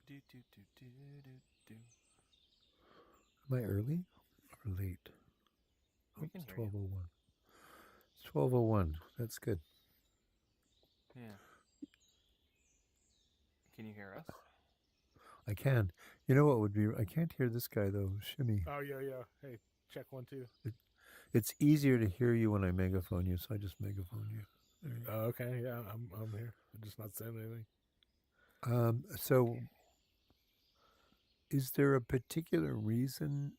Am I early or late? We Oh, can it's hear you. 12:01. It's 12:01. That's good. Yeah. Can you hear us? I can. You know what would be? I can't hear this guy though. Shimmy. Oh yeah. Hey, check 1 2. It's easier to hear you when I megaphone you, so I just megaphone you. There you go. Okay, yeah, I'm here. I'm just not saying anything. So, is there a particular reason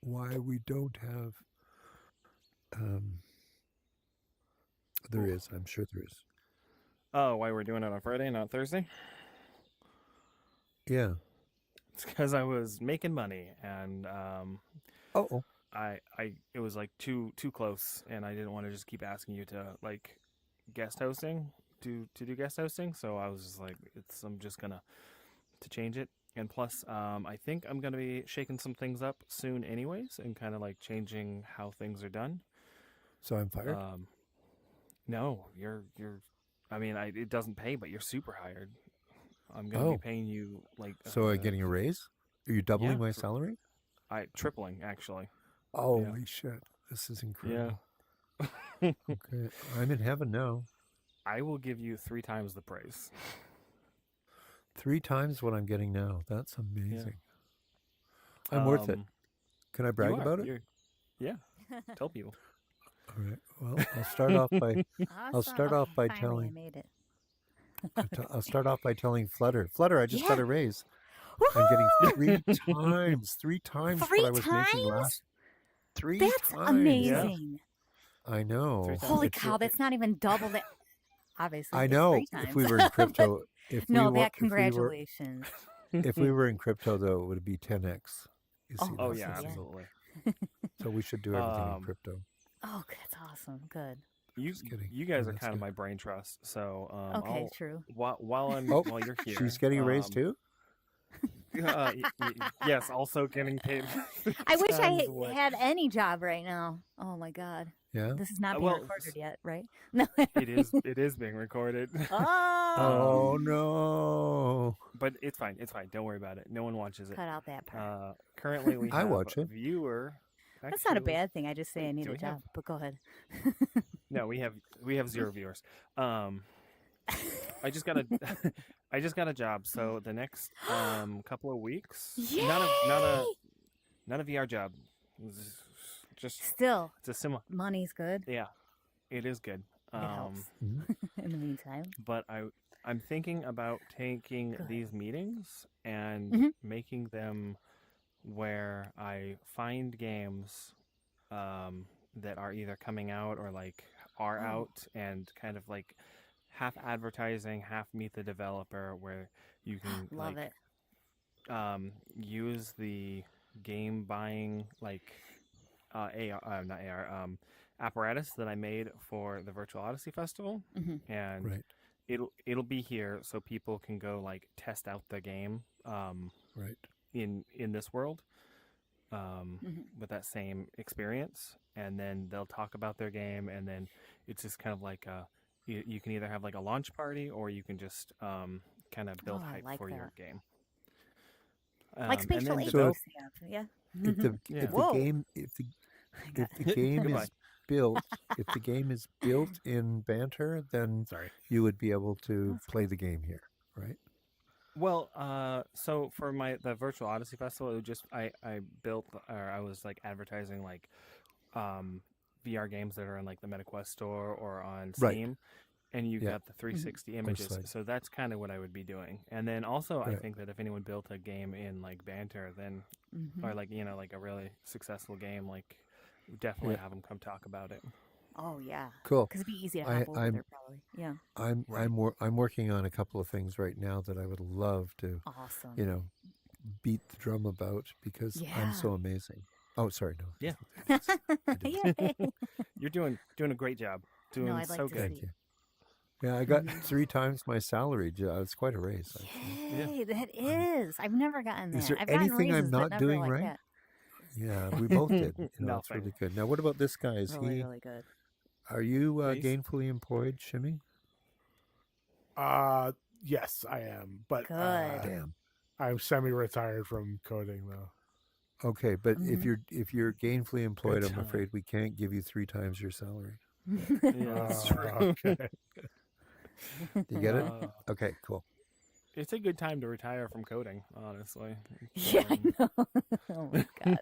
why we don't have? Um, there Oof. is. I'm sure there is. Oh, why we're doing it on Friday, not Thursday? Yeah. It's because I was making money, and Oh. it was like too close, and I didn't want to just keep asking you to like guest hosting to do guest hosting. So I was just like, I'm just gonna to change it. And plus, I think I'm gonna be shaking some things up soon, anyways, and kind of like changing how things are done. So I'm fired. No, you're. I mean, it doesn't pay, but you're super hired. I'm gonna be paying you like. So I'm getting a raise? Are you doubling my salary? Tripling actually. Holy shit! This is incredible. Yeah. Okay, I'm in heaven now. I will give you 3 times the price. 3 times what I'm getting now. That's amazing. Yeah. I'm worth it. Can I brag about it? Yeah. Tell people. All right. Well, I'll start off by Awesome. I'll start off by finally telling. I made it. I'll start off by telling Flutter. Flutter, I just got a raise. I'm getting 3 times what I was making last. 3 That's times. amazing. Yeah. I know. Holy cow! That's not even double that. Obviously, I know. It's 3 times. If we were in crypto, congratulations. If we were in crypto, though, it would be 10x. You see, Oh yeah, absolutely. So we should do everything in crypto. Oh, that's awesome. Good. You guys are kind of my brain trust. So okay, true. While you're here, she's getting a raise too. Yes, also getting paid. I wish I had any job right now. Oh my god. Yeah. This is not being recorded yet, right? No. It is being recorded. Oh no. But it's fine. It's fine. Don't worry about it. No one watches it. Cut out that part. Currently, we have I watch a it. viewer. That's not a bad thing. I just say I need a job. But go ahead. No, we have 0 viewers. I just got a job. So the next couple of weeks, not a VR job. Just still, it's a similar. Money's good. Yeah, it is good. It helps in the meantime. But I'm thinking about taking these meetings and making them where I find games that are either coming out or like are out, and kind of like half advertising, half meet the developer, where you can love it. Use the game buying like AR, not AR, apparatus that I made for the Virtual Odyssey Festival, and it'll be here so people can go like test out the game in this world with that same experience, and then they'll talk about their game, and then it's just kind of like you can either have like a launch party, or you can just kind of build hype for your game. Like spatial agents have, yeah. If the game is built, if the game is built in Banter, then you would be able to play the game here, right? Well, so for the Virtual Odyssey Festival, it was just I built, or I was like advertising like VR games that are in like the MetaQuest store or on Steam, and you got the 360 images. So that's kind of what I would be doing. And then also, I think that if anyone built a game in like Banter, then or like like a really successful game, like definitely have them come talk about it. Oh yeah, cool. Because it'd be easy to hop over there, probably. Yeah. I'm working on a couple of things right now that I would love to, beat the drum about, because I'm so amazing. Oh, sorry, no. Yeah. You're doing a great job. Doing so good. Thank you. Yeah, I got 3 times my salary. It's quite a raise. Yay, that is. I've never gotten that. Is there I've anything raises, I'm not doing right? That. Yeah, we both did. It's really good. Now, what about this guy? Is really, really good. Are you gainfully employed, Shimmy? Yes, I am. But Good. Damn. I'm semi-retired from coding though. Okay, but if Mm-hmm. you're gainfully employed, Good I'm time. afraid we can't give you 3 times your salary. Yeah, that's true. Okay. Do you get it? Uh, Okay, cool. it's a good time to retire from coding, honestly. Yeah, I know. Oh my god.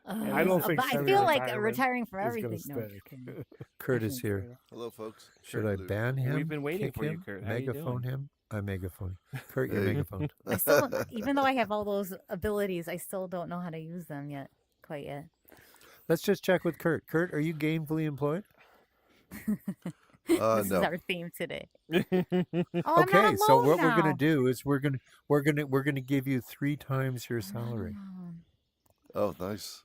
I don't think But I feel like semi-retirement retiring from is gonna everything. No, I'm stay. just kidding. Kurt I is shouldn't say here. that. Hello, folks. Should Kurt I Luke. ban him? We've been waiting kick for you, him, Kurt. How you megaphone doing? him? I megaphone. Kurt, you're Hey. megaphone. I still, even though I have all those abilities, I still don't know how to use them quite yet. Let's just check with Kurt. Kurt, are you gainfully employed? This is No. our theme today. Okay, so what we're gonna do is we're gonna give you 3 times your salary. Oh, nice.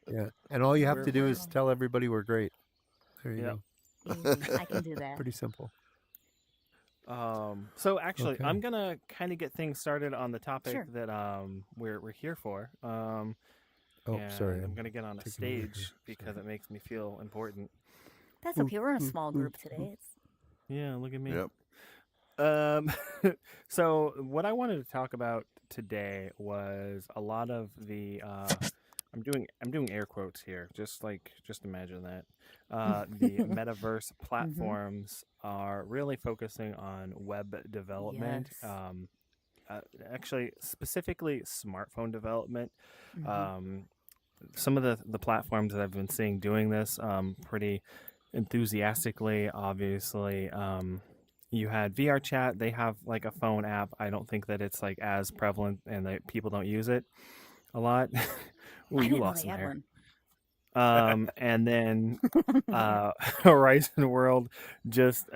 Yeah, and all you have We're- to do is Wow. tell everybody we're great. There you Yep. go. Easy. I can do that. Pretty simple. So actually, Okay. I'm gonna kind of get things started on the topic Sure. that we're here for. Oh, and sorry. I'm gonna get on a taking over here. stage because Sorry. it makes me feel important. That's okay. We're in a small group today. It's Yeah, look at me. Yep. So what I wanted to talk about today was a lot of the I'm doing air quotes here. Just imagine that. The metaverse platforms are really focusing on web development. Yes. Actually, specifically smartphone development. Mhm. Some of the platforms that I've been seeing doing this pretty enthusiastically, obviously. You had VR chat. They have like a phone app. I don't think that it's like as prevalent and that people don't use it a lot. Ooh, I you didn't know lost they some had hair. one. And then Horizon World just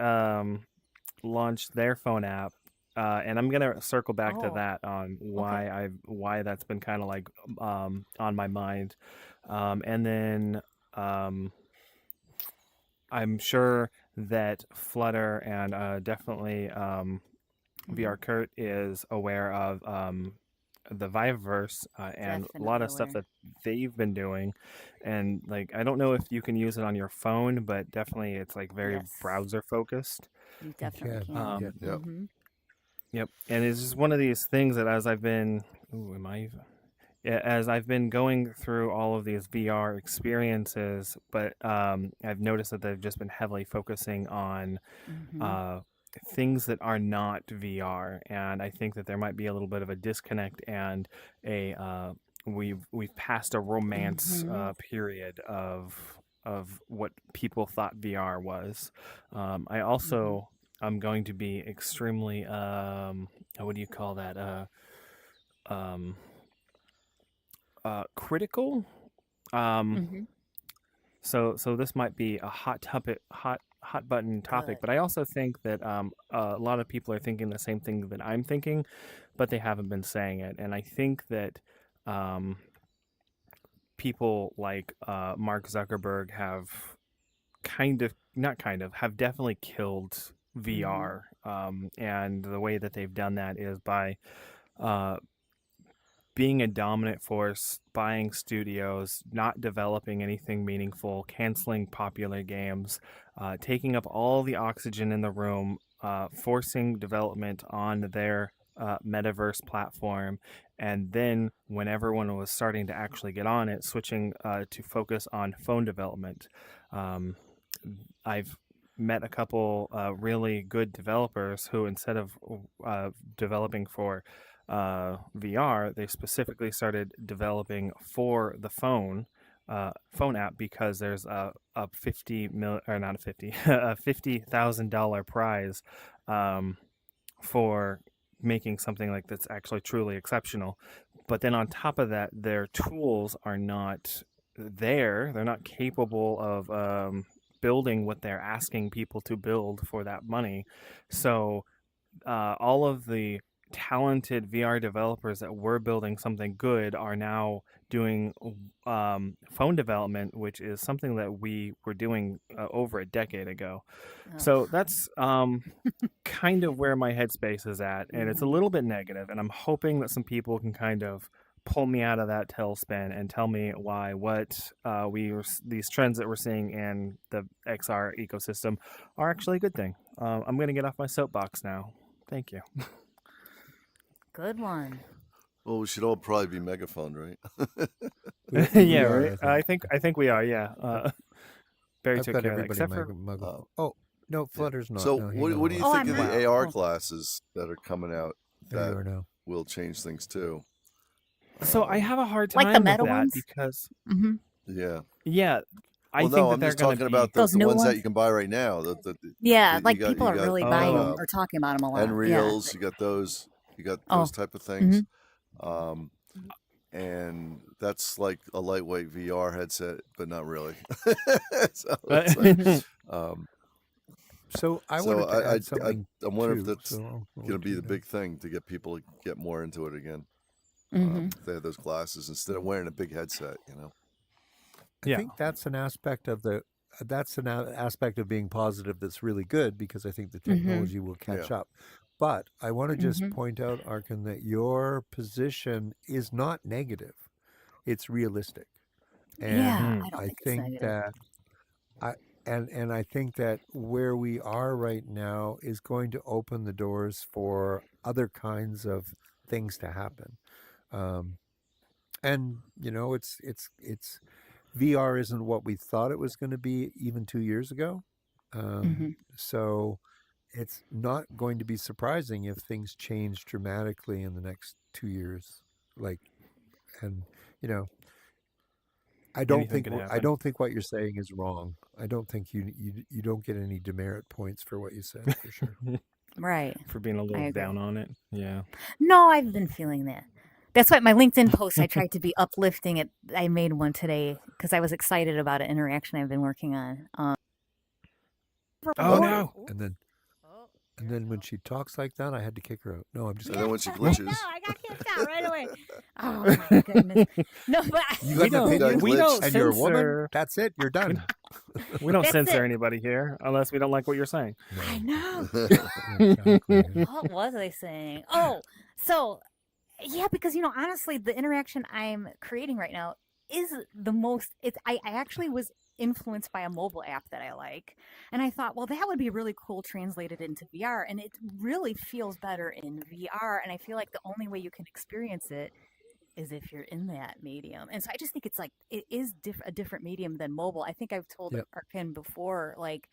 launched their phone app. And I'm gonna circle back to Oh, that on why that's been kind of like on my mind, and then I'm sure that Flutter and definitely VR Kurt is aware of the Viveverse and a lot Definitely of stuff aware. that they've been doing, and like I don't know if you can use it on your phone, but definitely it's like very Yes. browser focused. You definitely can. can. Yeah. Yep. Mhm. Yep, and it's just one of these things that as I've been, as I've been going through all of these VR experiences, but I've noticed that they've just been heavily focusing on Mhm. things that are not VR, and I think that there might be a little bit of a disconnect and a we've passed a romance Mhm. period of what people thought VR was. I Mhm. also I'm going to be extremely what do you call that um critical. Mhm. So this might be a hot button topic, Good. but I also think that a lot of people are thinking the same thing that I'm thinking, but they haven't been saying it. And I think that people like Mark Zuckerberg have have definitely killed VR. And the way that they've done that is by being a dominant force, buying studios, not developing anything meaningful, canceling popular games, taking up all the oxygen in the room, forcing development on their metaverse platform, and then when everyone was starting to actually get on it, switching to focus on phone development. I've met a couple really good developers who, instead of developing for VR, they specifically started developing for the phone app because there's a $50,000 prize for making something like that's actually truly exceptional. But then on top of that, their tools are not there. They're not capable of building what they're asking people to build for that money. So all of the talented VR developers that were building something good are now doing phone development, which is something that we were doing over a decade ago. So that's kind of where my headspace is at, and it's a little bit negative, and I'm hoping that some people can kind of pull me out of that tailspin and tell me why these trends that we're seeing in the XR ecosystem are actually a good thing. I'm gonna get off my soapbox now. Thank you. Good one. Well, we should all probably be megaphone, right? Yeah, right. I think we are. Yeah. Barry I've took got care of that, everybody except for oh no, Flutter's not. So No, what do you Oh, think I'm of not. the AR Oh. glasses that are coming out There you that are now. will change things too? So I have a hard time Like the with meta that ones? because Mm-hmm. Yeah. I Well, think no, that I'm they're just going to talking be about the Those new ones that ones? you can buy right now. Yeah, You like got- people you are got, really buying them Oh. or talking about them a lot. and Yeah. reels. You got those. You got Oh. those type of things. And that's like a lightweight VR headset, but not really. So it's like, So I wanted to add something. I wonder if too, that's so I'll going to let be you the know. big thing to get people to get more into it again. If they have those glasses instead of wearing a big headset, you know. I think that's an aspect of aspect of being positive that's really good, because I think the technology will catch up. But I want to just point out, Arkin, that your position is not negative; it's realistic, and I don't I think it's think negative. that and I think that where we are right now is going to open the doors for other kinds of things to happen. And it's VR isn't what we thought it was going to be even 2 years ago. So it's not going to be surprising if things change dramatically in the next 2 years. And you know, I don't anything think could I happen don't think what you're saying is wrong. I don't think you don't get any demerit points for what you said, for sure. Right. for being a I little agree. down on it. Yeah. No, I've been feeling that. That's why my LinkedIn post, I tried to be uplifting it. I made one today because I was excited about an interaction I've been working on. Oh no! And then when she talks like that, I had to kick her out. No, I'm just And kidding. then when she glitches, No, I got kicked out right away. Oh my goodness! No, but You We got an don't- opinion, we don't and you're a woman. censor- That's it. You're done. We don't That's censor it. anybody here unless we don't like what you're saying. I know. Exactly. What was I saying? Oh, so yeah, because honestly, the interaction I'm creating right now is the most. I actually was influenced by a mobile app that I like, and I thought, well, that would be really cool translated into VR, and it really feels better in VR. And I feel like the only way you can experience it is if you're in that medium. And so I just think it's like it is a different medium than mobile. I think I've told Arkin before, like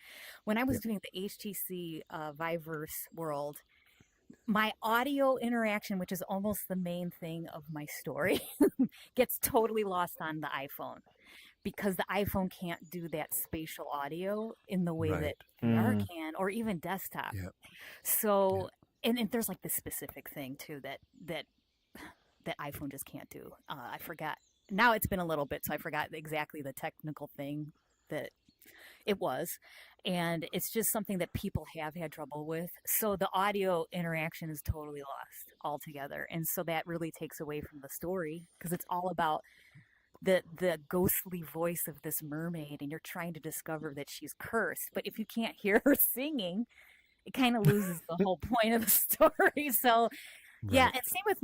when I was doing the HTC Viveverse world, my audio interaction, which is almost the main thing of my story, gets totally lost on the iPhone because the iPhone can't do that spatial audio in the way that VR can, or even desktop. So, and there's like this specific thing too that iPhone just can't do. I forgot. Now it's been a little bit, so I forgot exactly the technical thing that it was. And it's just something that people have had trouble with. So the audio interaction is totally lost altogether. And so that really takes away from the story because it's all about the ghostly voice of this mermaid, and you're trying to discover that she's cursed. But if you can't hear her singing, it kind of loses the whole point of the story. So yeah, and same with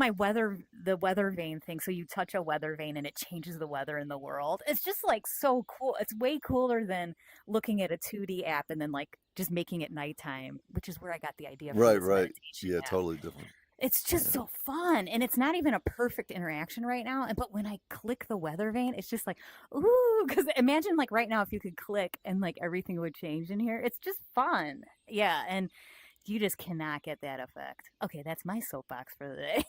the weather vane thing. So you touch a weather vane and it changes the weather in the world. It's just like so cool. It's way cooler than looking at a 2D app and then like just making it nighttime, which is where I got the idea from. right. Yeah, totally different. It's just so fun, and it's not even a perfect interaction right now. But when I click the weather vane, it's just like, ooh, because imagine like right now if you could click and like everything would change in here. It's just fun. Yeah, and you just cannot get that effect. Okay, that's my soapbox for the day.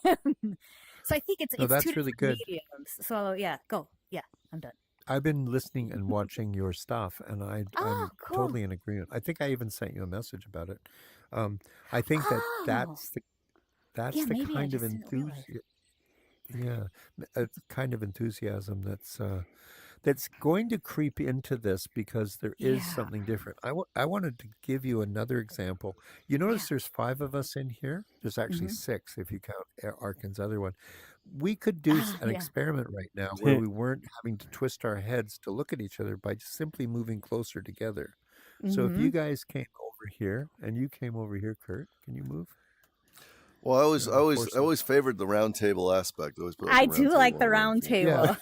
So I think it's that's two really different good. mediums. So yeah, go. Yeah, I'm done. I've been listening and watching your stuff, and I'm cool. totally in agreement. I think I even sent you a message about it. I think that's the kind of enthusiasm. A kind of enthusiasm that's going to creep into this because there is something different. I wanted to give you another example. You notice there's 5 of us in here. There's actually 6 if you count Arkin's other one. We could do an experiment right now where we weren't having to twist our heads to look at each other by just simply moving closer together. So if you guys came over here and you came over here, Kurt, can you move? Well, I always favored the round table aspect. I do like the round table.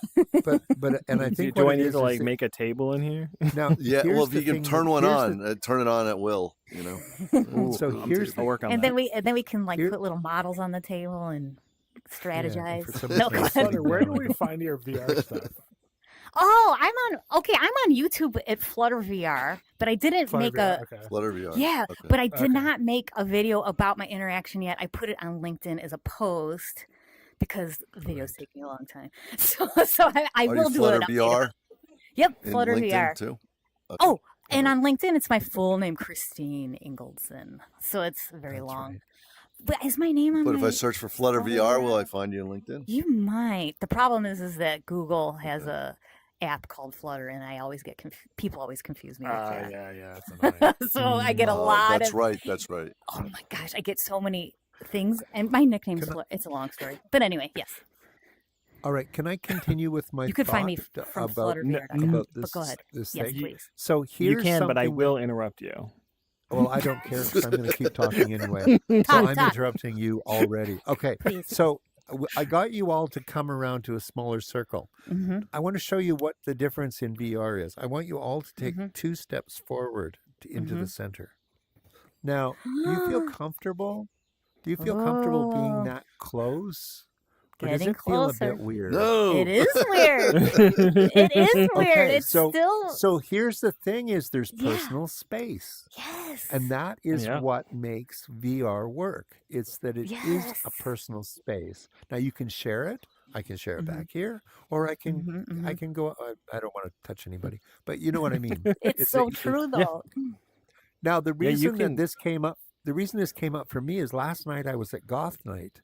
and I Do, think do what I it need is to like that- make a table in here? now Yeah, here's well, if the you can thing turn that- one here's on, the- turn it on at will, you know. So round here's table. I'll work on And that. then we can like Here- put little models on the table and strategize. for some No, reason I go said ahead. Flutter, where do down. we find your VR stuff? Oh, I'm on YouTube at Flutter VR, but I didn't Flutter make VR, a okay. Flutter VR. yeah, Okay. but I did Okay. not make a video about my interaction yet. I put it on LinkedIn as a post because videos take me a long time. So I Are will you do Flutter an update VR about- Yep, in Flutter LinkedIn VR. too? Okay. Oh, and on LinkedIn, it's my full name, Christine Ingaldson. So it's very That's long. right. But is my name on But if my... I search for Flutter Flutter VR, will VR? I find you on LinkedIn? You might. The problem is that Google has a app called Flutter, and I always get people always confuse me with that. Yeah, it's annoying. So I get a lot That's of... right. That's right. Oh my gosh, I get so many things, and my nickname's it's a long story. But anyway, yes. All right, can I continue with my You could find me thought from about, fluttervr.com, about but this, go ahead. this Yes, thing? please. So You here's can, but I something will interrupt you. Well, I don't care because I'm going to keep talking anyway. So Talk, I'm talk. interrupting you already. Okay, Please. so I got you all to come around to a smaller circle. Mm-hmm. I want to show you what the difference in VR is. I want you all to take 2 steps forward into the center. Now, do you feel comfortable? Do you feel comfortable being Oh. that close? Or does Getting it feel a closer. bit weird? No. It is weird. It is weird. Okay, It's so still so here's the thing: is there's Yeah. personal space. yes. And that is Yeah. what makes VR work. It's that it is Yes. a personal space. Now you can share it. I can share it Mhm. back here, or I can Mhm, I mhm. can go. I don't want to touch anybody, but you know what I mean. It's so true though. Now the Yeah, you reason can- that this came up, the reason this came up for me is last night I was at Goth Night,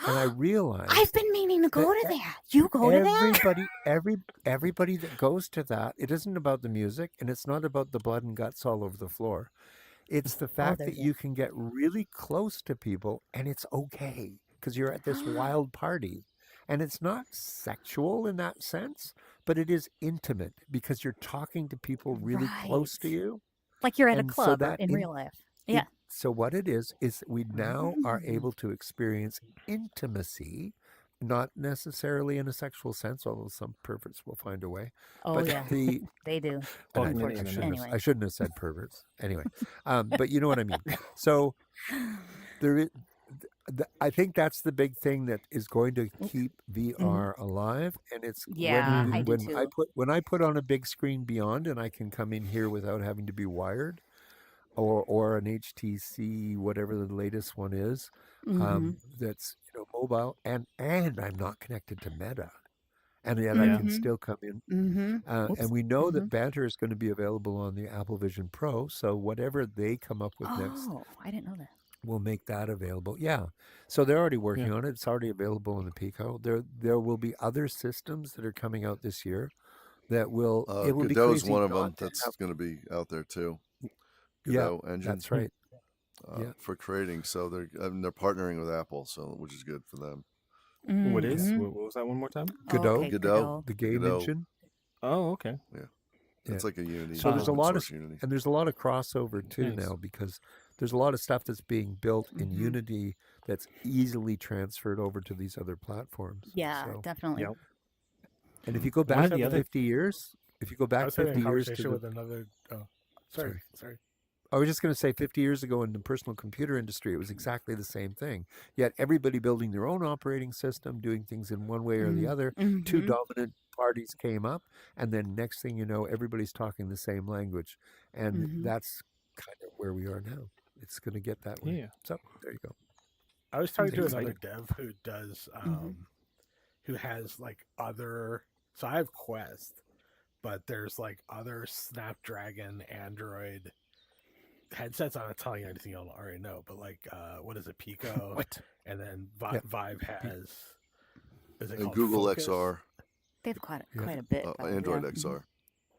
and I realized I've been meaning to go to that. You go to that? everybody that goes to that, it isn't about the music and it's not about the blood and guts all over the floor. It's the fact that there's you can get really close to people and it's okay because you're at this wild party. And it's not sexual in that sense, but it is intimate because you're talking to people really close to Right. you. Like you're at a And so club or that in in- real life. Yeah. So what it is we now are Mm. able to experience intimacy, not necessarily in a sexual sense, although some perverts will find a way. Oh But yeah. the They do. and Fucking I internet. shouldn't Anyway. have, I shouldn't have said perverts. Anyway, but you know what I mean. So there is. I think that's the big thing that is going to keep VR alive, and it's Yeah, I do too. when I put on a big screen beyond, and I can come in here without having to be wired, or an HTC, whatever the latest one is, that's mobile, and I'm not connected to Meta, and yet I can still come in. And we know that Banter is going to be available on the Apple Vision Pro, so whatever they come up with next, Oh, I didn't know that. we'll make that available. Yeah. So they're already working on it. It's already available in the Pico. There will be other systems that are coming out this year that will it will be Godot's crazy one of them not to that's have- going to be out there too. Yeah, Godot engine. that's right. Yeah. For creating, so they're partnering with Apple, so which is good for them. What is? Mhm. What was that one more time? Godot, Okay, Godot. the game Godot. engine. Oh, okay. It's like a Unity. So there's a open lot of source Unity. and there's a lot of crossover too Nice. now because there's a lot of stuff that's being built in Unity that's easily transferred over to these other platforms. Yeah, So, definitely. Yep. and if you go One back of the other- 50 years, if you go I back was having 50 a years to conversation the, with another. Oh, sorry. I was just going to say 50 years ago in the personal computer industry, it was exactly the same thing. Yet everybody building their own operating system, doing things in one way or the other. Two dominant parties came up, and then next thing you know, everybody's talking the same language. And that's kind of where we are now. It's going to get that way. Yeah. So there you go. I was talking to Exciting. another dev who does, who has like other. So I have Quest, but there's like other Snapdragon Android headsets. I'm not telling you anything you'll already know, but like, what is it, Pico? What? And then Yeah. Vive has. Is it And called Google Focus? XR, They have quite a bit. but Android yeah. XR.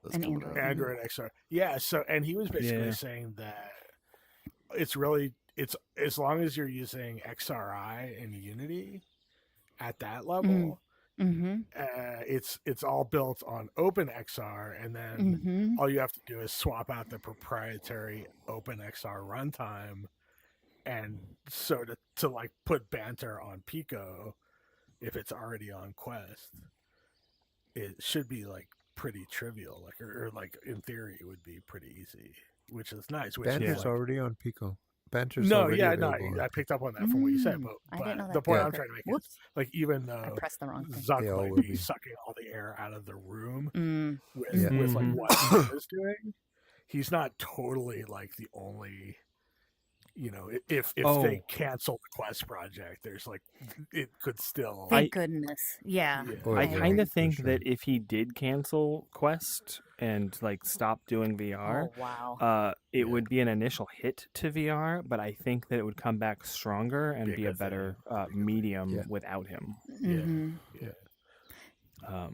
That's And coming Android. out. Android XR. Yeah. So, and he was basically Yeah. saying that it's really it's as long as you're using XRI and Unity at that level, Mm-hmm. it's all built on OpenXR, and then all you have to do is swap out the proprietary OpenXR runtime, and so to like put Banter on Pico if it's already on Quest. it should be like pretty trivial, like or like in theory it would be pretty easy, which is nice. Which Banter's is already on Pico. Banter's no, already yeah, no, available. I picked up on that from what you said, I didn't know but that. the point Yeah. I'm trying to make Whoops. is like even I though pressed the wrong thing. Zuck They all might will be be. sucking all the air out of the room with Mhm. like Mhm. what he is doing, he's not totally like the only. You know, if Oh. they cancel the Quest project, there's like it could still. Thank goodness. Yeah. Yeah. Oh, I yeah, kind of for think sure. that if he did cancel Quest and like stop doing VR, Oh wow. it would be an initial hit to VR, but I think that it would come back stronger and be a Because they- better medium Yeah. without him. Mhm. Yeah.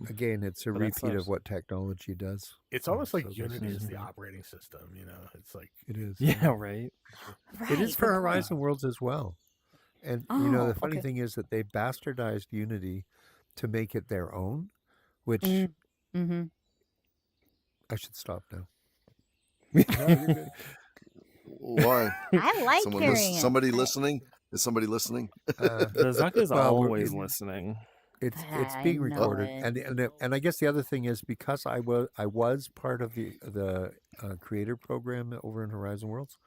Again, it's a But that's repeat nice. of what technology does. It's almost So like this Unity is is- the operating system, you know. It's like It is. Yeah, right. Right. It is for good point. Horizon Worlds as well. And Oh, the funny okay. thing is that they bastardized Unity to make it their own, which Mm-hmm. I should stop now. no, you're good. Why? I like hearing it. Somebody listening? Is somebody listening? The Zuck is Well, we're- always listening. It's I being know recorded, it. and I guess the other thing is because I was part of the creator program over in Horizon Worlds.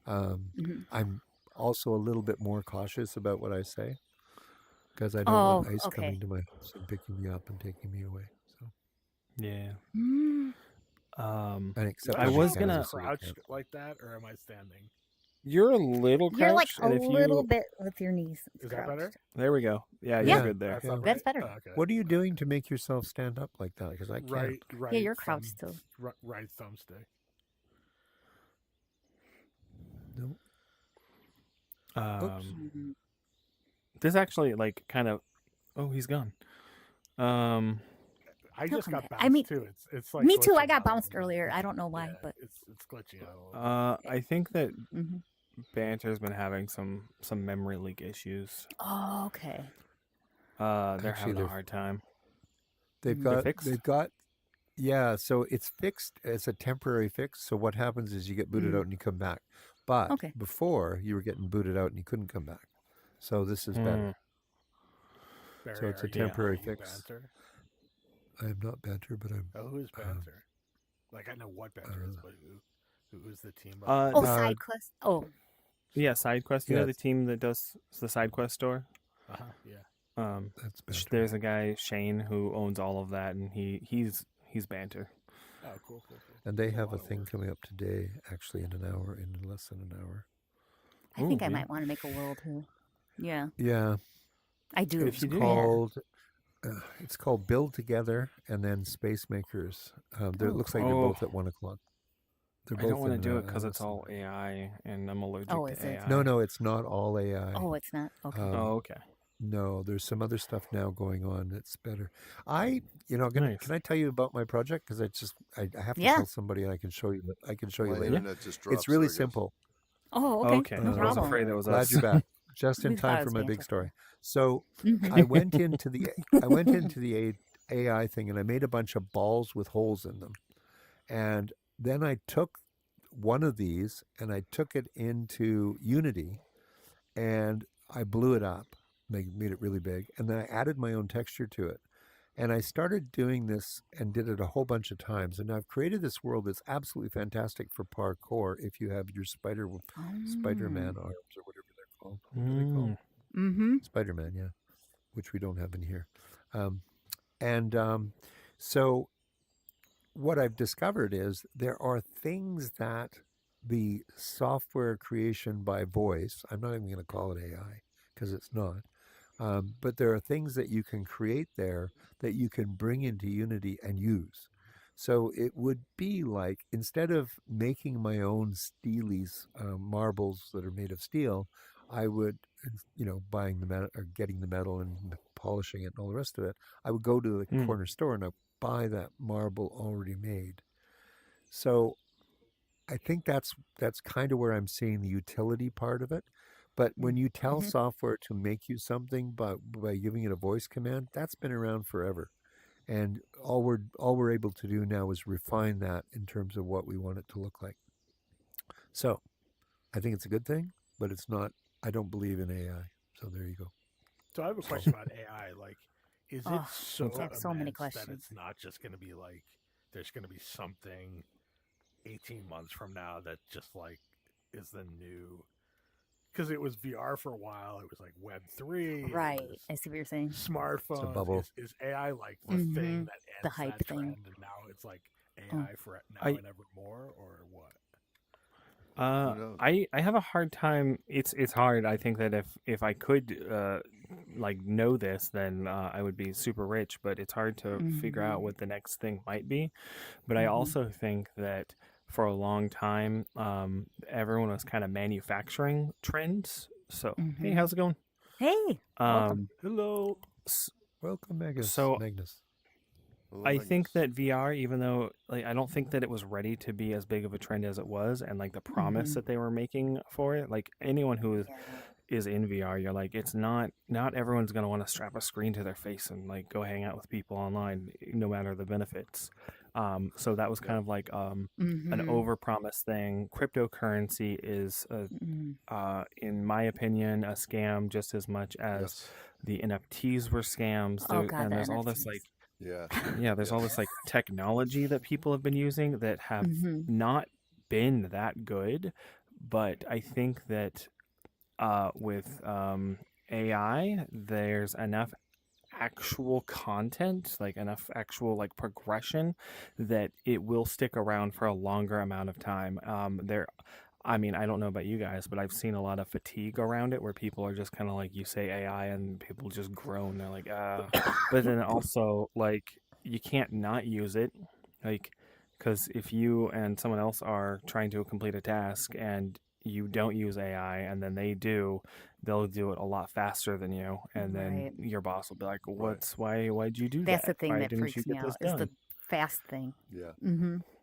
Mhm. I'm also a little bit more cautious about what I say because I don't want Oh, ice okay. coming to my house and picking me up and taking me away. So, Yeah. Mm. and except I when was they gonna- cancel, they crouched can't. like that, or am I standing? You're a little crouched, You're like a and if little you bit with your knees. Is that better? crouched. there we go. Yeah, Yeah. you're good there. That's, Yeah. not That's right? better. Oh, okay. What are you doing to make yourself stand up like that? Because I can't. Right. Yeah, you're crouched still. Right thumbstick. No. Mhm. This actually like kind of. Oh, he's gone. I He'll just come got back. bounced I mean, too. It's like Me too. I glitching got out a bounced little bit. earlier. I don't know why, Yeah, but it's glitching out a little bit. I think that hmm Banter's been having some memory leak issues. oh, okay. They're Actually, having a they're- hard time. They've They're got fixed? yeah, so it's fixed. It's a temporary fix. So what happens is you get booted Mm. out and you come back. But Okay. before you were getting booted out and you couldn't come back. So this is better. Barry, so it's a are you temporary playing fix. Banter? I am not Banter, but I'm Oh, who's Banter? Like I know what Banter is, but who's the team? Uh, Oh, Uh, side quest. Oh, Yeah, Sidequest. You know Yeah. the team that does the Sidequest store. Yeah. that's Banter. There's a guy Shane who owns all of that, and he's Banter. Oh, cool. And they That's have a lot of thing work. coming up today, actually in less than an hour. I think Ooh, I yeah. might want to make a world too. Yeah, Yeah, I do. If you do, it's called Build Together and then Space Makers. It looks like they're Oh. both at 1:00. They're I both don't want to in, do it because it's Allison. all AI, and I'm allergic Oh, to is it? AI. No, it's not all AI. Oh, it's not. Okay. Oh, okay. No, there's some other stuff now going on that's better. Nice. Can I tell you about my project? Because I have to Yeah. tell somebody, and I can show you. I can show you My later. internet just dropped. It's really so I guess- simple. Oh, okay. Okay. No I was problem. afraid that was Glad us. you're back, just in We thought it time for was my Banter. big story. So Mhm. I went into the AI thing, and I made a bunch of balls with holes in them, and then I took one of these and I took it into Unity, and I blew it up, made it really big, and then I added my own texture to it. And I started doing this and did it a whole bunch of times. And I've created this world that's absolutely fantastic for parkour if you have your Spider-Man arms or whatever they're called. What are they called? Mm-hmm. Spider-Man, yeah, which we don't have in here. So what I've discovered is there are things that the software creation by voice, I'm not even going to call it AI because it's not, but there are things that you can create there that you can bring into Unity and use. So it would be like, instead of making my own steelies, marbles that are made of steel, I would, buying the metal or getting the metal and polishing it and all the rest of it, I would go to the corner store and I'd buy that marble already made. So I think that's kind of where I'm seeing the utility part of it. But when you tell software to make you something by giving it a voice command, that's been around forever. And all we're able to do now is refine that in terms of what we want it to look like. So I think it's a good thing, but it's not. I don't believe in AI. So there you go. So I have a question about AI. Like, Is Oh, it so I have so many immense that questions. it's not just going to be like there's going to be something 18 months from now that just like is the new, because it was VR for a while, it was like Web3, it Right. was I see what you're saying. It's a smartphones. bubble. Is AI like the Mm-hmm. thing that The ends hype that thing. trend, and now it's like AI for now I and ever more, or what? Who knows? I have a hard time. It's hard. I think that if I could like know this, then I would be super rich. But it's hard to figure out what the next thing might be. But I also think that for a long time, everyone was kind of manufacturing trends. So hey, how's it going? Hey, welcome. Hello. Welcome, Magnus. So Hello, I Magnus. think that VR, even though like I don't think that it was ready to be as big of a trend as it was, and like the promise that they were making for it, like anyone who is in VR, you're like, it's not everyone's gonna want to strap a screen to their face and like go hang out with people online, no matter the benefits. So that was kind of like an overpromise thing. Cryptocurrency is, in my opinion, a scam just as much as the NFTs were scams. Oh God, And the there's all this NFTs. like there's Yeah. all this like technology that people have been using that have not been that good, but I think that with AI, there's enough actual content, like enough actual like progression, that it will stick around for a longer amount of time. I mean, I don't know about you guys, but I've seen a lot of fatigue around it where people are just kind of like, you say AI and people just groan. They're like, but then also like you can't not use it, like, because if you and someone else are trying to complete a task and you don't use AI and then they do, they'll do it a lot faster than you, and then your boss will be like, why'd you do That's that? the thing Why that didn't you freaks get me out this is done? the fast thing. Yeah.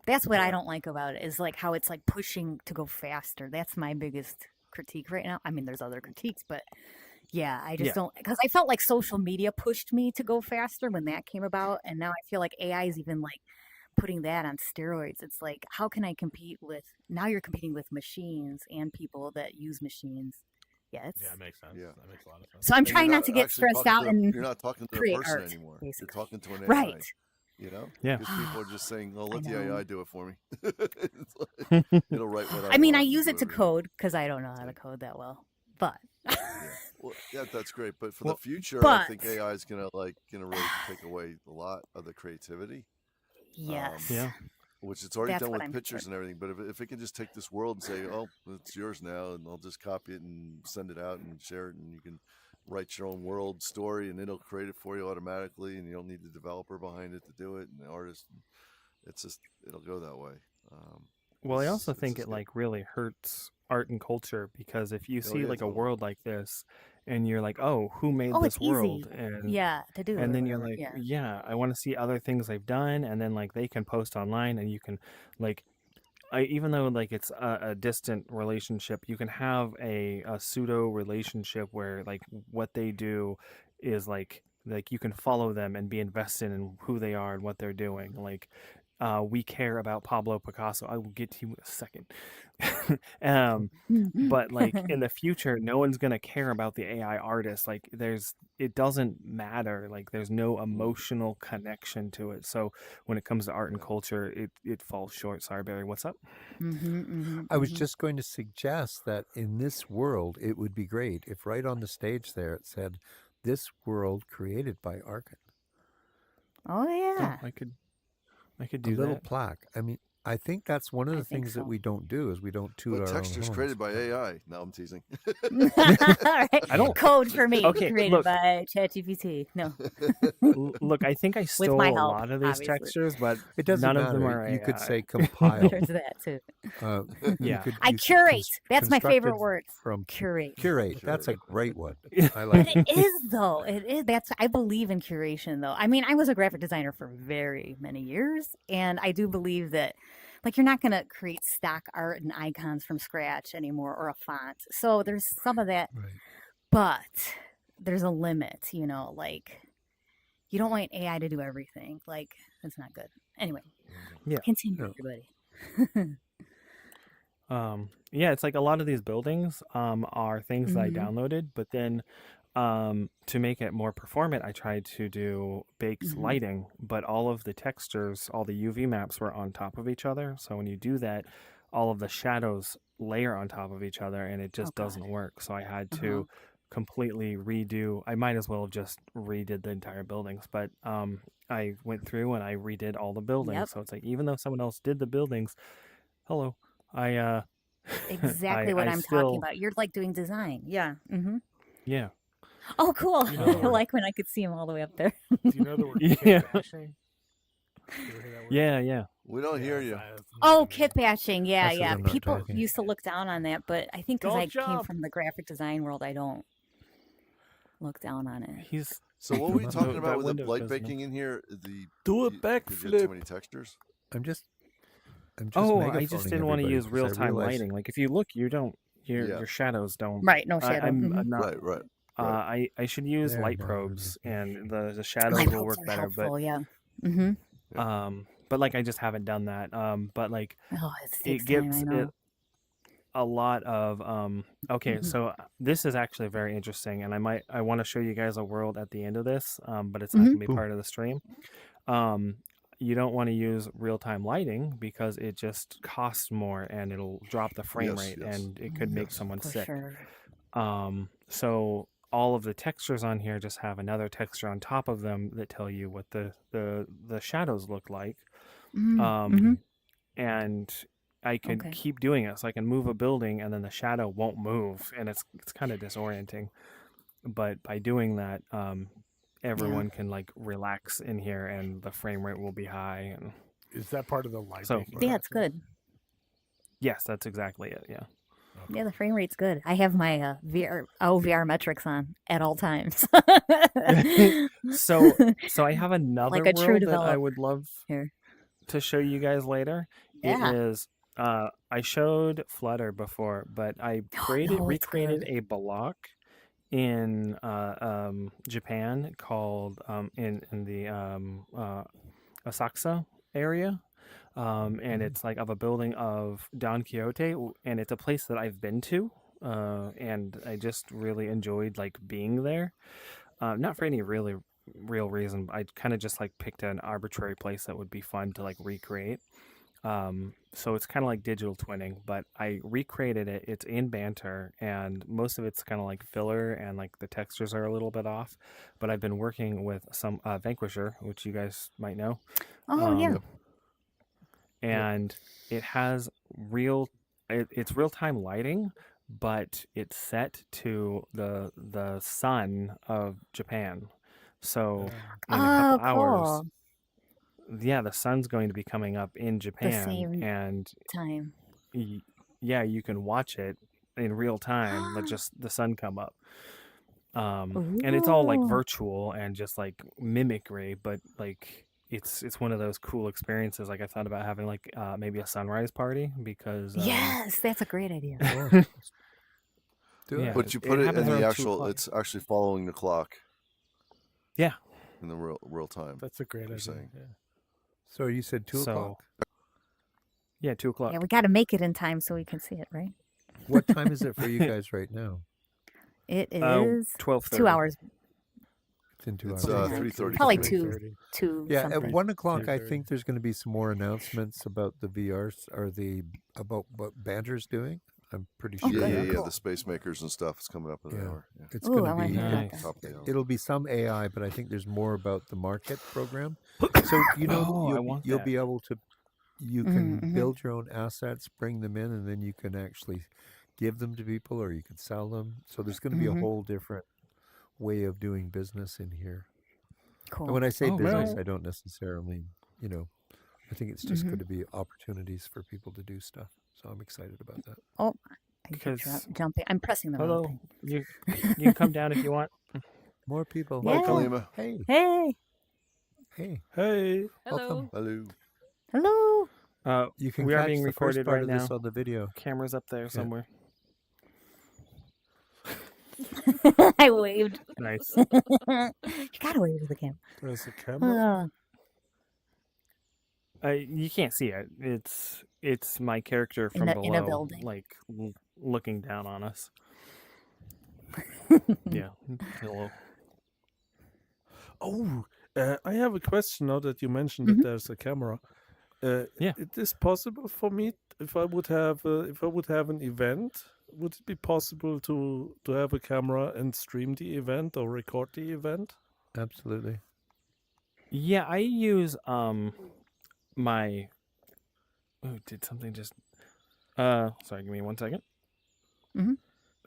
That's what I don't like about it, is like how it's like pushing to go faster. That's my biggest critique right now. I mean, there's other critiques, but yeah, I just don't, because I felt like social media pushed me to go faster when that came about, and now I feel like AI is even like putting that on steroids. It's like, how can I compete with, now you're competing with machines and people that use machines. Yeah, Yeah, it makes sense. Yeah. That makes a lot of sense. so I'm And trying not to get actually stressed out and you're not talking to a create person art, anymore. basically. You're talking to an AI. Right. You know? Yeah. Because people are just saying, "Oh, let the know. AI do it for me." It's like, it'll write what I mean, I want and use do it to everything. code because I don't know how to code that well, but Yeah. Well, yeah, that's great. But for the future, I but think AI is gonna really take away a lot of the creativity. yes, Yeah. Which it's already That's done what with I'm pictures concerned. and everything. But if it can just take this world and say, "Oh, it's yours now," and I'll just copy it and send it out and share it, and you can write your own world story, and it'll create it for you automatically, and you don't need the developer behind it to do it, and the artist. It's just it'll go that way. Well, I also It's think just it like really hurts art and culture, because if you see like a totally. world like this and you're like, oh, who made Oh, this it's easy. world? And To do. and or then you're whatever. like, yeah, I want to see other things they've done, and then like they can post online, and you can like, even though like it's a distant relationship, you can have a pseudo relationship where like what they do is like you can follow them and be invested in who they are and what they're doing. Like we care about Pablo Picasso. I will get to you in a second. But like in the future, no one's gonna care about the AI artist. Like it doesn't matter. Like there's no emotional connection to it. So when it comes to art and culture, it falls short. Sorry, Barry. What's up? I was just going to suggest that in this world, it would be great if right on the stage there it said, "This world created by Arkin." Oh yeah. I could A do little that. plaque. I mean, I think that's one of the think things that so. we don't do is we don't toot But our own textures horns. created by AI. No, I'm teasing. All right. I don't- Code for me. Okay, created look. by ChatGPT. No. Look, I think I stole my a help, lot of these obviously. textures, but It doesn't none matter. of them are You could AI. say compiled. There's that too. Yeah. I curate. That's my favorite constructed word. from Curate. curate. That's a great one. I But like it is though. It is. I believe in curation though. I mean, I was a graphic designer for very many years, and I do believe that, like, you're not going to create stock art and icons from scratch anymore, or a font. So there's some of that, Right. but there's a limit. Like, you don't want AI to do everything. Like, that's not good. Anyway, continue, everybody. Yeah, it's like a lot of these buildings are things that I downloaded, but then to make it more performant, I tried to do baked lighting, but all of the textures, all the UV maps were on top of each other. So when you do that, all of the shadows layer on top of each other, and it just doesn't work. So I had to completely redo. I might as well have just redid the entire buildings, but I went through and I redid all the buildings. So it's like, even though someone else did the buildings, hello, I exactly what I'm talking about. You're like doing design. Yeah. Yeah. Oh, cool. I like when I could see him all the way up there. Do you know the word kit bashing? Yeah. We don't hear you. Oh, kit bashing. Yeah, That's 'cause yeah. I'm not People talking. used to look down on that, but I think because Don't I came jump. from the graphic design world, I don't look down on it. So what were you talking That about with the window light doesn't- baking in here? Do a you had too many backflip. textures. I'm just I just megaphoning didn't want to everybody use 'cause I real time realized- lighting. Like if you look, you don't. Yeah. Your shadows don't. Right, no shadow. I'm not. Right. I should use There, light now probes, everything. and the shadows Light will probes work are better. helpful, yeah. But like I just haven't done that. But like Oh, it it takes time, I gives know. it a lot of okay, so this is actually very interesting, and I want to show you guys a world at the end of this, but it's not gonna be part of the stream. You don't want to use real-time lighting because it just costs more and it'll drop the frame rate and it could make someone For sick. sure. So all of the textures on here just have another texture on top of them that tell you what the shadows look like. And I could keep doing it. So I can move a building and then the shadow won't move, and it's kind of disorienting. But by doing that, everyone can like relax in here and the frame rate will be high. And Is that part of the light So- baking? Yeah, it's process? good. yes, that's exactly it. Yeah. Yeah, the frame rate's good. I have my VR metrics on at all times. So I have another Like a true world that I developer would love here. to show you guys later. Yeah. It is I showed Flutter before, but I recreated a block in Japan called in the Asakusa area. And it's like of a building of Don Quixote, and it's a place that I've been to, and I just really enjoyed like being there. Not for any really real reason. I kind of just like picked an arbitrary place that would be fun to like recreate. So it's kind of like digital twinning, but I recreated it. It's in Banter, and most of it's kind of like filler, and like the textures are a little bit off. But I've been working with some Vanquisher, which you guys might know. Oh, yeah. And it has it's real-time lighting, but it's set to the sun of Japan. So in a couple hours, the sun's going to be coming up in Japan, same and time. You can watch it in real time, but just the sun come up. And it's all like virtual and just like mimicry, but like it's one of those cool experiences. Like I thought about having like maybe a sunrise party because Yes, that's a great idea. Do it. But you put it in happens the around 2 actual. o'clock. It's actually following the clock. Yeah. In the real time. That's a great idea. saying. Yeah. So you said 2 o'clock? Yeah, 2 o'clock. Yeah, we got to make it in time so we can see it, right? What time is it for you guys right now? It is 12:30. 2 hours. It's in 2 It's hours. 3:30. Probably 3:30. two. Yeah, something. at 1 o'clock, I 3:30. think there's going to be some more announcements about the VRs or about what Banter's doing. I'm pretty sure. Yeah. Cool. The space makers and stuff is coming up in an hour. Yeah. It's Ooh, going I to wanna be. hear about Nice. that. Top of the hour. It'll be some AI, but I think there's more about the market program. So you'll be able to. You can build your own assets, bring them in, and then you can actually give them to people, or you can sell them. So there's going to be a whole different way of doing business in here. Cool. And when I say business, man. I don't necessarily, I think it's just going to be opportunities for people to do stuff. So I'm excited about that. Oh, I keep Because- jumping. I'm pressing the wrong Hello. thing. You can come down if you want. More people. Yeah. Kalima. Hey, Hey, hey. Hey. Welcome. Hello. hello. You can we are catch being the first recorded part right of now. this on the video. Camera's up there somewhere. I waved. Nice. You gotta wave to the camera. There's a camera. You can't see it. It's my character from In a below, building. like looking down on us. Yeah. Hello. Oh, I have a question now that you mentioned that there's a camera. Yeah. It is possible for me if I would have an event. Would it be possible to have a camera and stream the event or record the event? Absolutely. Yeah, I use my. Oh, did something just? Sorry, give me 1 second. Mhm.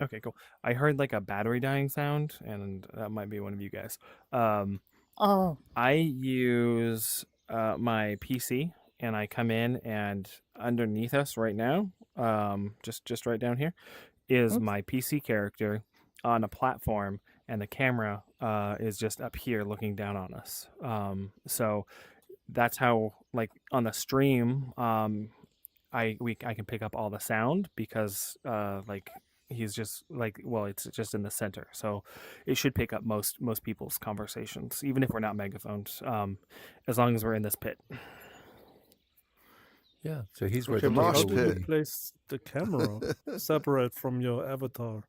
Okay, cool. I heard like a battery dying sound, and that might be one of you guys. Oh, I use my PC, and I come in, and underneath us right now, just right down here, is oops. my PC character on a platform, and the camera is just up here looking down on us. So that's how, like on the stream, I can pick up all the sound because like he's just like, well, it's just in the center, so it should pick up most people's conversations, even if we're not megaphones, as long as we're in this pit. Yeah. So he's where Okay, the But how mosh do table you would be. place the camera separate from your avatar?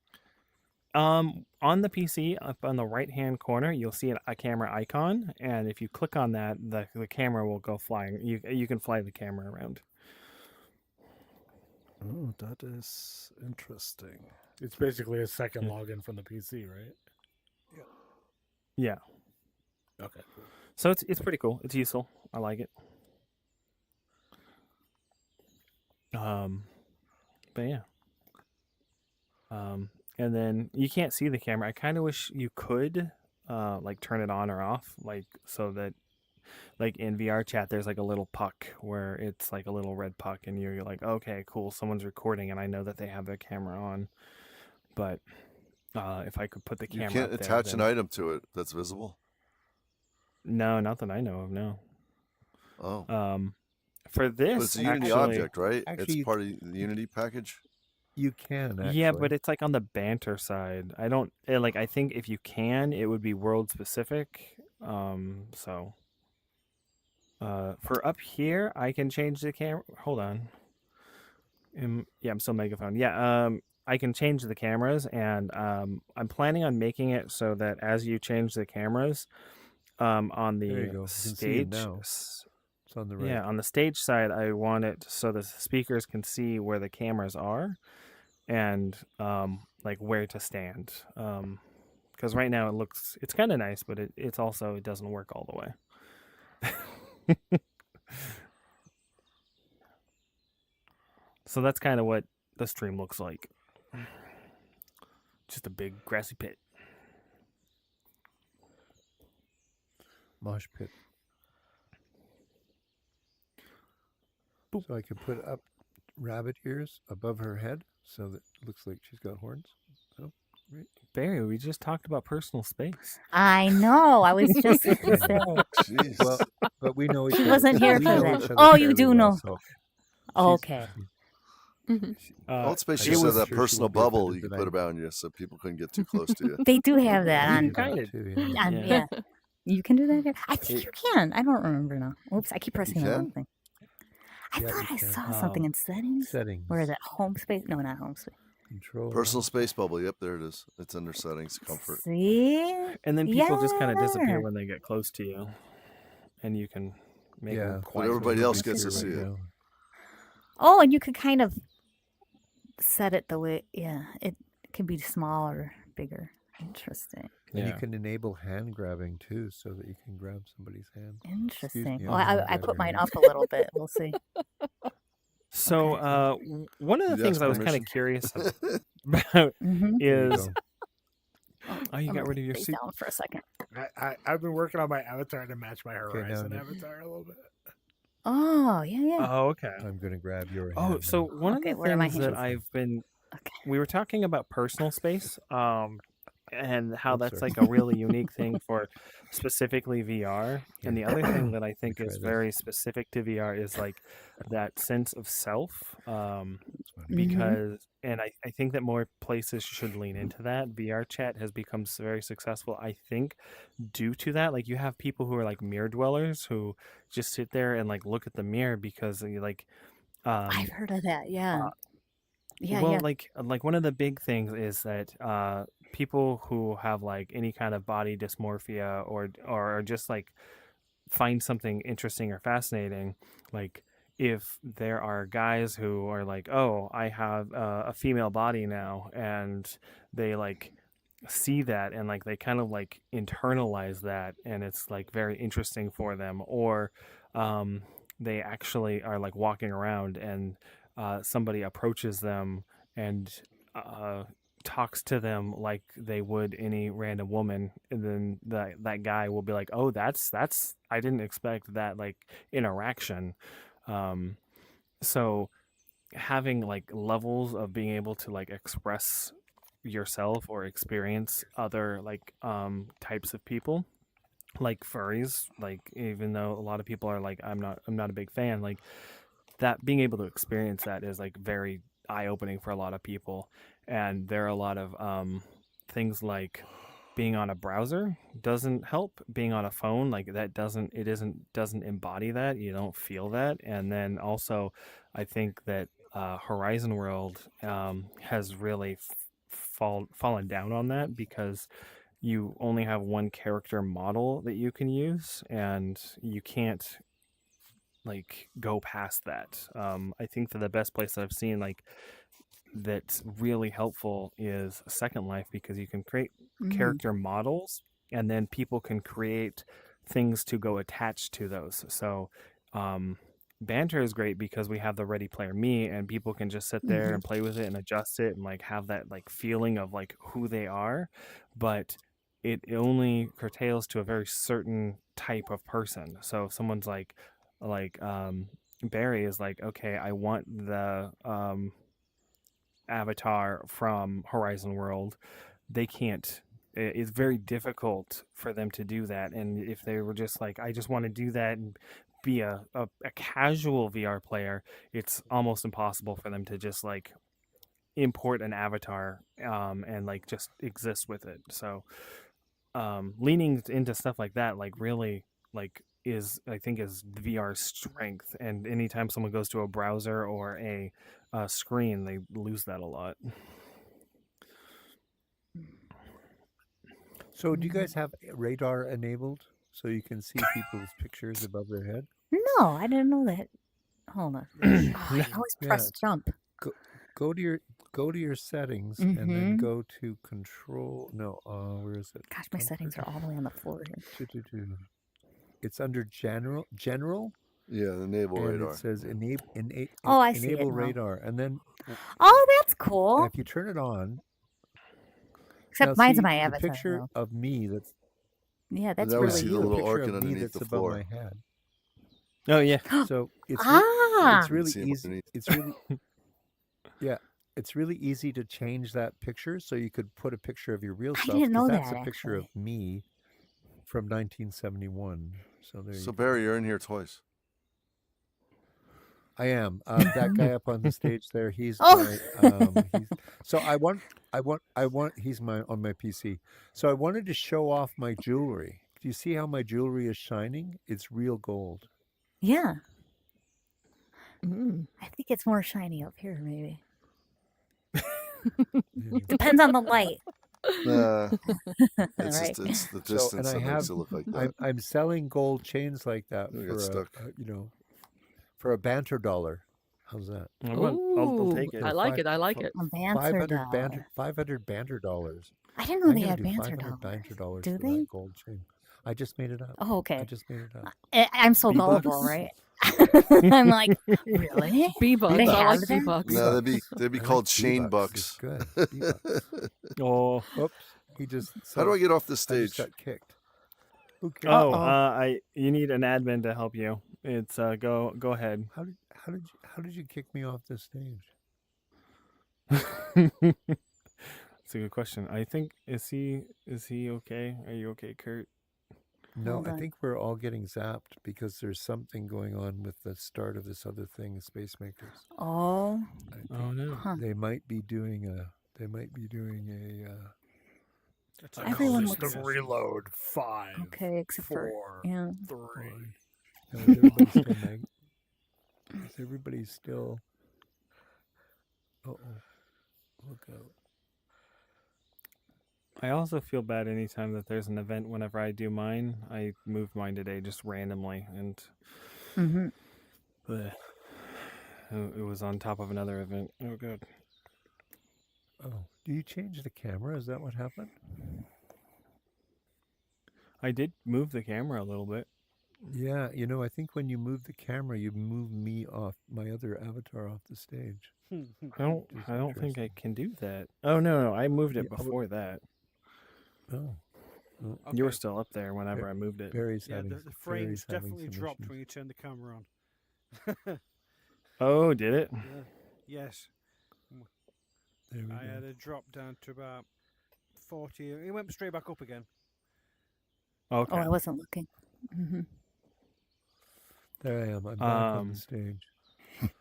On the PC, up on the right hand corner, you'll see a camera icon, and if you click on that, the camera will go flying. You can fly the camera around. Oh, that is interesting. It's basically a second login from the PC, right? Yeah. Okay. Cool. So it's pretty cool. It's useful. I like it. But yeah. And then you can't see the camera. I kind of wish you could, like turn it on or off, like so that, like in VR chat, there's like a little puck where it's like a little red puck, and you're like, okay, cool, someone's recording, and I know that they have their camera on. But if I could put the You camera can't up there, attach an then... item to it that's visible. No, not that I know of. No. Oh, For but this, it's a Unity actually, object, right? actually, It's part of the Unity package. You can actually. yeah, but it's like on the Banter side. I don't like. I think if you can, it would be world specific. So for up here, I can change the camera. Hold on. Yeah, I'm still megaphone. Yeah, I can change the cameras, and I'm planning on making it so that as you change the cameras, on There you the go. You can see him stage, now. It's on the right. yeah, on the stage side, I want it so the speakers can see where the cameras are, and like where to stand. Because right now it's kind of nice, but it also it doesn't work all the way. So that's kind of what the stream looks like. Just a big grassy pit. Mosh pit. Boop. So I could put up rabbit ears above her head so that it looks like she's got horns. Oh, right. Barry, we just talked about personal space. I know. I was just going to say. Jeez. Well, but we know each She other. wasn't here we for know that. each other Oh, you fairly do well, know. so Okay. Old Space I used to have was that sure she personal won't be bubble offended you could that put around you so people couldn't get too close to you. They do have that You on. do that Kinda. too, yeah. Yeah. Yeah. You can do that here? I think you can. I don't remember now. Oops, I keep pressing the can? wrong thing. I Yeah, thought you I can. saw something in settings. Settings. Where is it? Home space? No, not home space. Control. Personal space bubble. Yep, there it is. It's under settings, comfort. See? And then people just kind of disappear Yeah. when they get close to you, and you can make Yeah. them But quiet. everybody else Nobody's gets to here see right it. now. Oh, and you could kind of set it the way, yeah, it can be small or bigger. Interesting. And you Yeah. can enable hand grabbing too, so that you can grab somebody's hand. Interesting. me, Well, I'm I gonna put grab mine your up a little bit. We'll see. So one of the You'd things ask I was kind of permission? curious about Mm-hmm. There you is go. oh, you got rid of your face suit. down for a second. I've been working on my avatar to match my now Horizon you- avatar a little bit. Oh, yeah. Oh, okay. I'm gonna grab your hand. Oh, so now. one Okay, of the where are my things that hands? I've been Okay. we were talking about personal space, and how Oops, that's sorry. like a really unique thing for specifically VR. And the other thing that I think try is this. very specific to VR is like that sense of self. Mm-hmm. Because, and I think that more places should lean into that. VR chat has become very successful, I think, due to that. Like you have people who are like mirror dwellers who just sit there and like look at the mirror because they like, I've heard of that. Yeah. well, Yeah. like one of the big things is that people who have like any kind of body dysmorphia or just like find something interesting or fascinating, like if there are guys who are like, oh, I have a female body now, and they like see that and like they kind of like internalize that, and it's like very interesting for them, or um, they actually are like walking around and somebody approaches them and uh, talks to them like they would any random woman, and then that guy will be like, oh, that's I didn't expect that like interaction. um so having like levels of being able to like express yourself or experience other like types of people, like furries, like even though a lot of people are like, I'm not a big fan, like that being able to experience that is like very eye-opening for a lot of people. And there are a lot of things like being on a browser doesn't help, being on a phone like that doesn't embody that, you don't feel that. And then also I think that Horizon World has really fallen down on that, because you only have one character model that you can use, and you can't like go past that. I think that the best place that I've seen like that's really helpful is Second Life, because you can create character models, and then people can create things to go attached to those. So Banter is great because we have the Ready Player Me, and people can just sit there and play with it and adjust it and like have that like feeling of like who they are. But it only curtails to a very certain type of person. So if someone's like Barry is like, okay, I want the avatar from Horizon World, they can't. It's very difficult for them to do that. And if they were just like, I just want to do that and be a casual VR player, it's almost impossible for them to just like import an avatar and like just exist with it. So leaning into stuff like that, like really like is I think is VR's strength. And anytime someone goes to a browser or a screen, they lose that a lot. So, do you guys have radar enabled so you can see people's pictures above their head? No, I didn't know that. Hold on. Oh, I always press jump. Go to your settings and then go to control. No, where is it? Gosh, my settings are all the way on the floor here. It's under general. Yeah, enable and radar. It says enable I see enable it now. radar, and then Oh, that's cool. if you turn it on, Except now mine's see my the avatar. picture Though. of me. That's Yeah, that's now we really see cool. the little picture arcing of me underneath that's the above floor. my head. Oh yeah. So it's Ah. it's really See 'em easy. underneath. It's really yeah. It's really easy to change that picture, so you could put a picture of your real I self. didn't know That's that, a picture of me from 1971. So there you So go. Barry, you're in here twice. I am. That guy up on the stage there, he's Oh. my so I want he's my on my PC. So I wanted to show off my jewelry. Do you see how my jewelry is shining? It's real gold. Yeah. I think it's more shiny up here, maybe. Depends on the light. It's Right. just it's the So, distance and I that have makes it look like that. I'm selling gold chains like that We got for stuck. for a banter dollar. How's that? I'll take it. I like it. I like it. A banter dollar. 500 banter dollars. I didn't know I'm they gonna had do banter 500 banter dollars. dollars Do for they? that gold chain. I just made it up. Oh, I okay. just made it up. I'm so B-bucks? gullible, right? I'm like, really? B-bucks. They I like have them? B-bucks. No, they'd be I called like Shane B-bucks. Bucks. It's good. B-bucks. Oh. Oops. He just. How do I get off the I just stage? got kicked. Okay. You need an admin to help you. It's go ahead. How did you kick me off the stage? That's a good question. I think is he okay? Are you okay, Kurt? No, Hold I on. think we're all getting zapped because there's something going on with the start of this other thing, Space Makers. Oh. I think Oh no. Huh. they might be doing a. It's Everyone system looks- reload 5. Okay, except for 4, yeah. 3. Is everybody still? Uh-oh. Look out. I also feel bad anytime that there's an event whenever I do mine. I moved mine today just randomly, and Mm-hmm. it was on top of another event. Oh, good. Oh, do you change the camera? Is that what happened? I did move the camera a little bit. Yeah, I think when you move the camera, you move me off, my other avatar off the stage. I don't think I can do that. Oh no, I moved it Yeah, before that. Oh, well, Okay. You were still up there whenever I moved it. Barry's Yeah, having the frames Barry's having definitely some dropped issues. when you turn the camera on. Oh, did it? Yeah. Yes. There we I go. had a drop down to about 40. It went straight back up again. Okay. Oh, I wasn't looking. Mm-hmm. There I am. I'm back on the stage.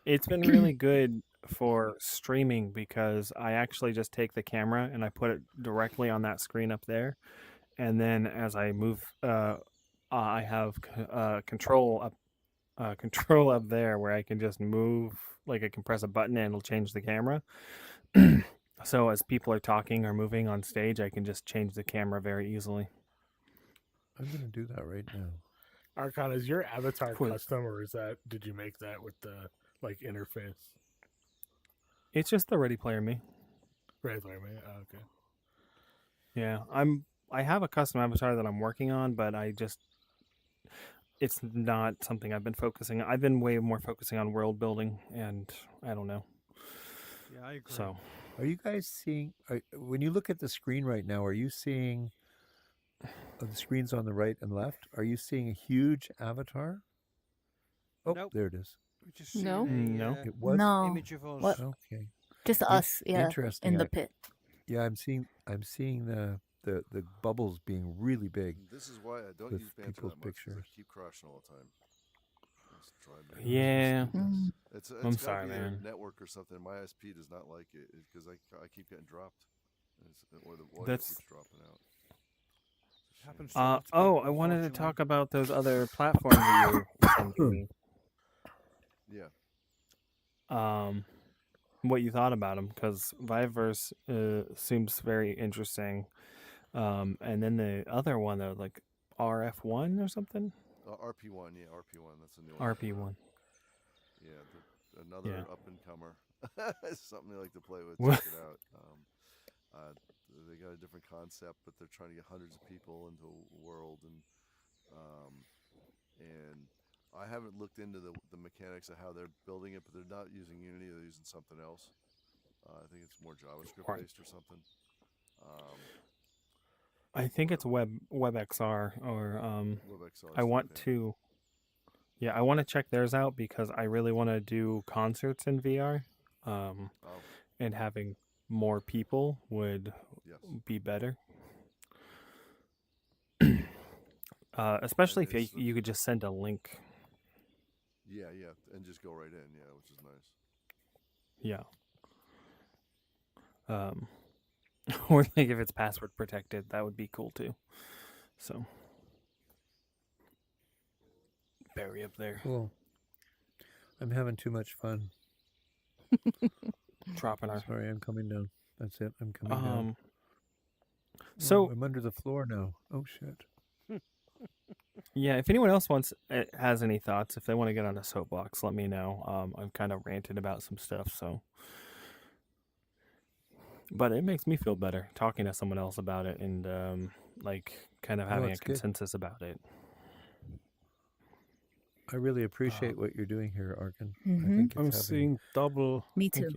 It's been really good for streaming because I actually just take the camera and I put it directly on that screen up there, and then as I move, I have control up there where I can just move, like I can press a button and it'll change the camera. So as people are talking or moving on stage, I can just change the camera very easily. I'm going to do that right now. Archon, is your avatar custom, or did you make that with the interface? It's just the Ready Player Me. Ready Player Me. Oh, okay. Yeah, I have a custom avatar that I'm working on, but it's not something I've been focusing on. I've been way more focusing on world building, and I don't know. Yeah, I agree. So, are you guys seeing, when you look at the screen right now, are you seeing the screens on the right and left? Are you seeing a huge avatar? Oh, Nope. there it is. We just see No. It was No. image of us. What? Okay. Just us, yeah, Interesting. in the pit. Yeah, I'm seeing the bubbles being really big. This is why I don't with use Banter people's that much, 'cause pictures. I keep crashing all the time. Let's try Banter. yeah. It's I'm gotta sorry, be their man. network or something. My SP does not like it because I keep getting dropped, or the audio That's- keeps dropping out. Happens to lots of Oh, people, I wanted to unfortunately. talk about those other platforms that you sent to me. Yeah. What you thought about them, because Viveverse seems very interesting. And then the other one, they're like RF1 or something. RP1, yeah, RP1. That's a new one. RP1. Yeah, another Yeah. up and comer. Something they like to play with. What? Check it out. They got a different concept, but they're trying to get hundreds of people into a world, and I haven't looked into the mechanics of how they're building it, but they're not using Unity; they're using something else. I think it's more JavaScript based or something. I think it's WebXR or WebXR. I want to. Yeah, I want to check theirs out because I really want to do concerts in VR. And having more people would be better. Especially if you could just send a link. Yeah, and just go right in, which is nice. Yeah. Or like if it's password protected, that would be cool too. So, Barry up there. Cool. I'm having too much fun. Dropping our. Sorry, I'm coming down. That's it. I'm coming down. So I'm under the floor now. Oh shit. Yeah, if anyone else has any thoughts, if they want to get on a soapbox, let me know. I've kind of ranted about some stuff, but it makes me feel better talking to someone else about it and kind of having a consensus about it. I really appreciate what you're doing here, Arkin. Mm-hmm. I think I'm seeing double. Me too.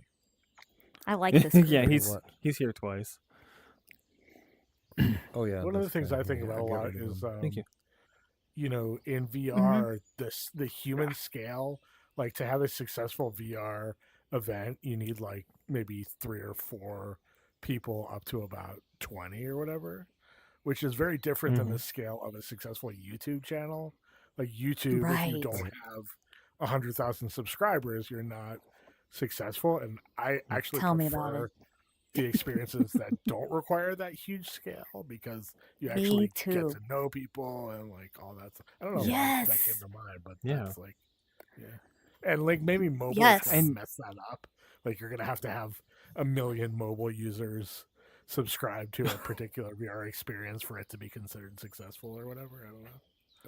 I like this. Yeah, he's here twice. Oh yeah. One of the things I think about a lot is thank you. In VR, the human scale, like to have a successful VR event, you need like maybe 3 or 4 people up to about 20 or whatever, which is very different than the scale of a successful YouTube channel. Like YouTube, if you don't have 100,000 subscribers, you're not successful. And I actually prefer the experiences that don't require that huge scale because you actually get to know people and like all that stuff. I don't know why that came to mind, but that's like, and like maybe mobile is gonna mess that up. Like you're gonna have 1 million mobile users subscribe to a particular VR experience for it to be considered successful or whatever. I don't know.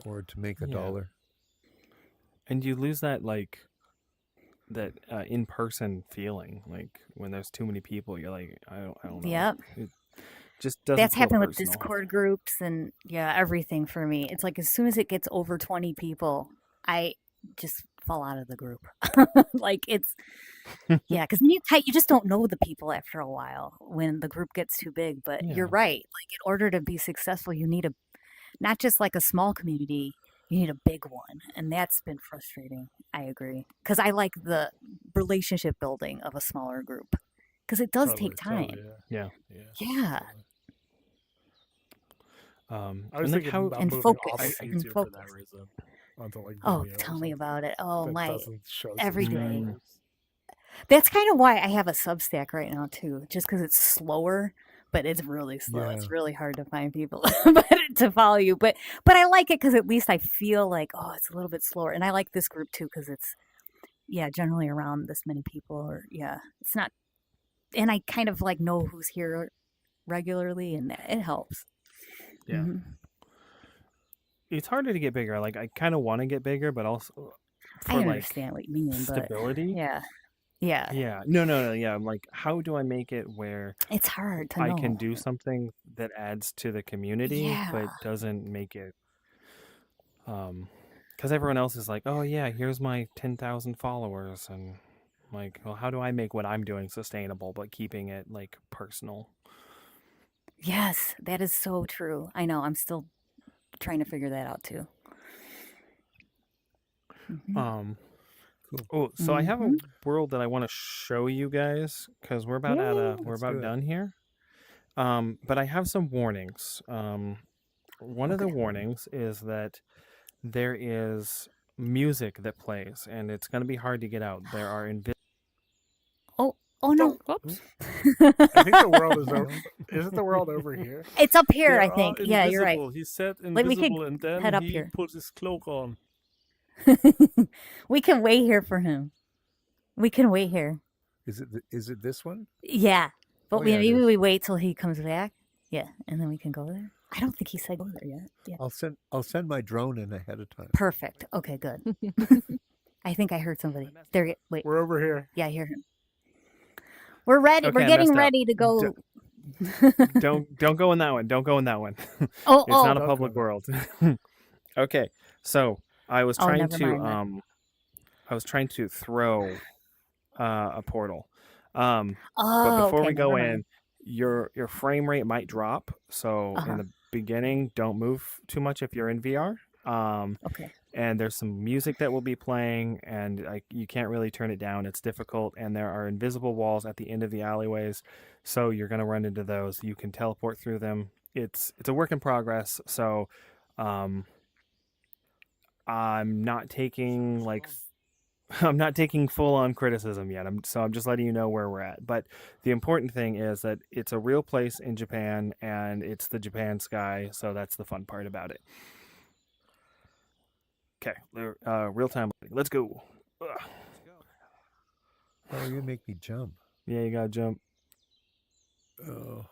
Or to make Yeah. $1. And you lose that that in-person feeling. Like when there's too many people, you're like, I don't know. Yep. It just doesn't That's feel happened with personal. Discord groups and everything for me. It's like as soon as it gets over 20 people, I just fall out of the group. Like it's because you just don't know the people after a while when the group gets too big. But you're right. Like in order to be successful, you need not just like a small community, you need a big one. And that's been frustrating. I agree. Because I like the relationship building of a smaller group. Because it does take time. Yeah. Yeah. I was thinking about and moving focus. off of And YouTube for focus. that reason. Onto like Oh, Vimeo or tell me something about it. Oh, that my. doesn't show Every day. subscribers. That's kind of why I have a Substack right now, too. Just because it's slower, but it's really slow. Yeah. It's really hard to find people to follow you. But I like it because at least I feel like, oh, it's a little bit slower. And I like this group, too, because it's, generally around this many people. Or, it's not. And I kind of like know who's here regularly, and it helps. Yeah. Mm-hmm. It's harder to get bigger. Like I kind of want to get bigger, but also for I like understand what you mean, stability. but yeah. No. Yeah. I'm like, how do I make it where It's hard to I know. can do something that adds to the community, but Yeah. doesn't make it because everyone else is like, oh yeah, here's my 10,000 followers, and like, well, how do I make what I'm doing sustainable but keeping it like personal? Yes, that is so true. I know. I'm still trying to figure that out too. Mm-hmm. Oh, so I have a world that I want to show you guys because we're about done here. But I have some warnings. One of the warnings is that there is music that plays, and it's going to be hard to get out. There are Oh no! Whoops. I think the world is over. Isn't the world over here? It's up here, They I are think. Yeah, you're right. invisible. He said Like, we could invisible, and then head up he here. put his cloak on. We can wait here for him. We can wait here. Is it this one? Yeah, but Oh, yeah, it maybe is. we wait till he comes back. Yeah, and then we can go there. I don't think he said go there yet. Yeah. I'll send my drone in ahead of time. Perfect. Okay, good. I think I heard somebody. There. Wait. We're over here. Yeah, I hear him. We're ready. Okay, We're I getting messed up. ready to go. don't go in that one. Don't go in that one. Oh, It's not a Don't public go there. world. Okay, so I was trying never to mind I was trying to throw a portal. But Oh, before okay, we go never in, mind. your frame rate might drop. So Uh-huh. in the beginning, don't move too much if you're in VR. Okay. And there's some music that will be playing, and you can't really turn it down. It's difficult, and there are invisible walls at the end of the alleyways, so you're going to run into those. You can teleport through them. It's a work in progress, so I'm not taking I'm not taking full on criticism yet. I'm just letting you know where we're at. But the important thing is that it's a real place in Japan, and it's the Japan sky, so that's the fun part about it. Okay, real time. Let's go. Ugh. Oh, you make me jump. Yeah, you gotta jump. Oh.